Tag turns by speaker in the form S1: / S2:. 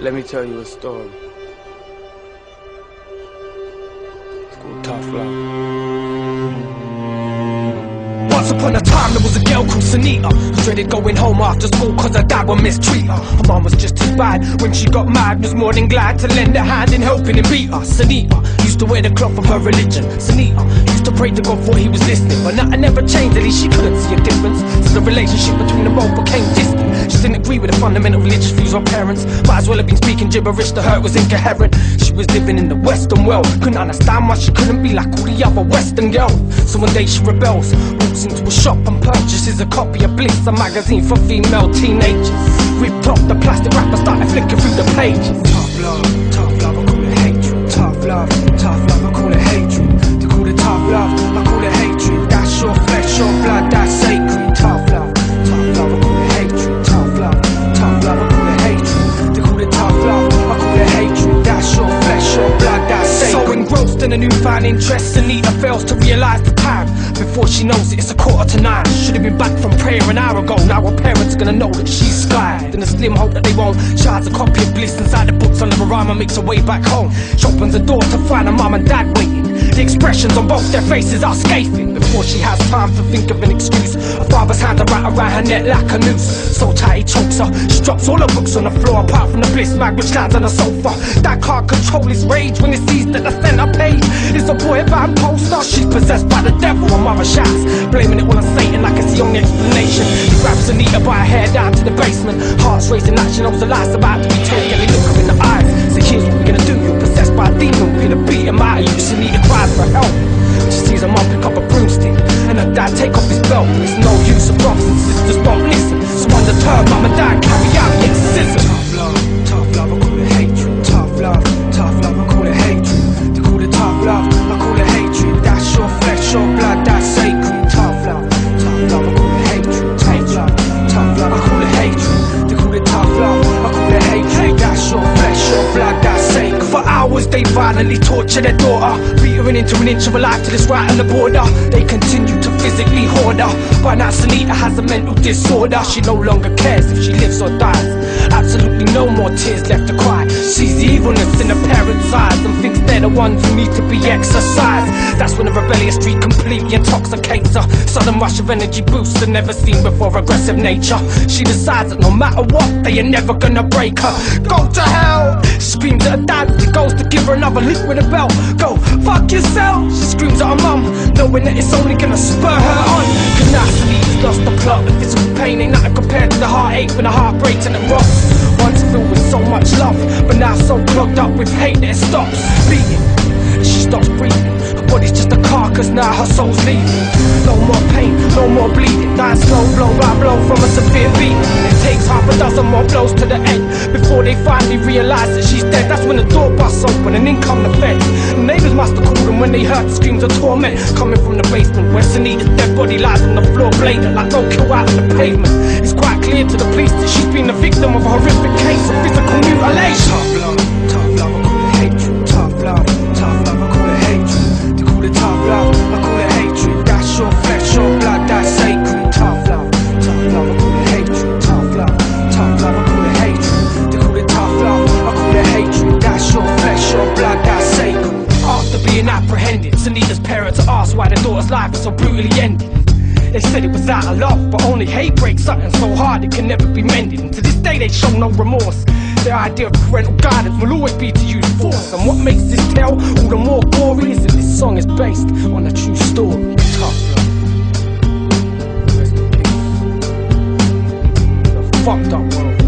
S1: Let me tell you a story. It's called Tough Love.
S2: Once upon a time there was a girl called Sunita who dreaded going home after school cause her dad would mistreat her. Her mum was just as bad. When she got mad was more than glad to lend a hand in helping him beat her. Sunita used to wear the cloth of her religion. Sunita used to pray to God for he was listening. But nothing ever changed, at least she couldn't see a difference. So the relationship between them both became distant. She didn't agree with the fundamental religious views of parents. Might as well have been speaking gibberish, to her it was incoherent. She was living in the western world, couldn't understand why she couldn't be like all the other western girls. So one day she rebels, walks into a shop and purchases a copy of Bliss, a magazine for female teenagers. Ripped off the plastic wrapper, started flicking through the pages. Tough love, I call it hatred. Tough love, I call it hatred. They call it tough love, I call it hatred. That's your flesh, your blood, that's sacred. Tough love, I call it hatred. Tough love, I call it hatred. They call it tough love, I call it hatred. That's your flesh, your blood, that's sacred. So engrossed in a newfound interest, Sunita fails to realise the time. Before she knows it, it's 9:15. Should've been back from prayer an hour ago. Now her parents are gonna know that she's sky. Then a slim hope that they won't. Shards a copy of Bliss inside the books under a rhyme and makes her way back home. She opens the door to find her mum and dad waiting. The expressions on both their faces are scathing. Before she has time to think of an excuse, her father's hands are wrapped around her neck like a noose. So tight he chokes her. She drops all her books on the floor apart from the Bliss mag which lands on the sofa. Dad can't control his rage when he sees that the center page is a boy band poster. She's possessed by the devil. Her mother shouts, blaming it all on Satan like it's the only explanation. He grabs Sunita by her hair down to the basement. Heart's racing like she knows the life's about to be told. Yet they look her in the eyes. So here's what we're gonna do. You're possessed by a demon. We're gonna beat him out of you. Sunita cries for help. She sees her mum pick up a broomstick and her dad take off his belt. It's no use, her brothers and sisters won't listen. So undeterred, mum and dad carry out the exorcism. Tough love, I call it hatred. Tough love, I call it hatred. They call it tough love, I call it hatred. That's your flesh, your blood, that's sacred. Tough love, I call it hatred. Tough love, I call it hatred. They call it tough love, I call it hatred. That's your flesh, your blood, that's sacred. For hours they violently torture their daughter, beating into an inch of her life till it's right on the border. They continue to physically hoard her. By now Sunita has a mental disorder. She no longer cares if she lives or dies. Absolutely no more tears left to cry. Sees the evilness in her parents' eyes and thinks they're the ones who need to be exorcised. That's when the rebellious streak completely intoxicates her. Sudden rush of energy boosts a never seen before aggressive nature. She decides that no matter what, they are never gonna break her. Go to hell! She screams at her dad as he goes to give her another lick with a belt. Go, fuck yourself! She screams at her mum, knowing that it's only gonna spur her on. Cause now Sunita's lost the plot. The physical pain ain't nothing compared to the heartache when the heart breaks and it rocks. Once filled with so much love, but now so clogged up with hate that it stops beating. She stops breathing. Her body's just a carcass, now her soul's leaving. No more pain, no more bleeding. Dying slow, blow by blow from a severe beating. It takes half a dozen more blows to the head before they finally realise that she's dead. That's when the door busts open and in come the feds. The neighbours must have called them when they heard the screams of torment coming from the basement where Sunita's dead body lies on the floor, bladed like roadkill out on the pavement. It's quite clear to the police that she's been the victim of a horrific case of physical mutilation. Tough love, I call it hatred. Tough love, I call it hatred. They call it tough love, I call it hatred. That's your flesh, your blood, that's sacred. Tough love, I call it hatred. Tough love, I call it hatred. They call it tough love, I call it hatred. That's your flesh, your blood, that's sacred. After being apprehended, Sunita's parents are asked why their daughter's life was so brutally ended. They said it was out of love, but only hate breaks something so hard it can never be mended. And to this day they show no remorse. Their idea of parental guidance will always be to use force. And what makes this tale all the more gory is that this song is based on a true story. Tough love. Rest in peace. The fucked up world.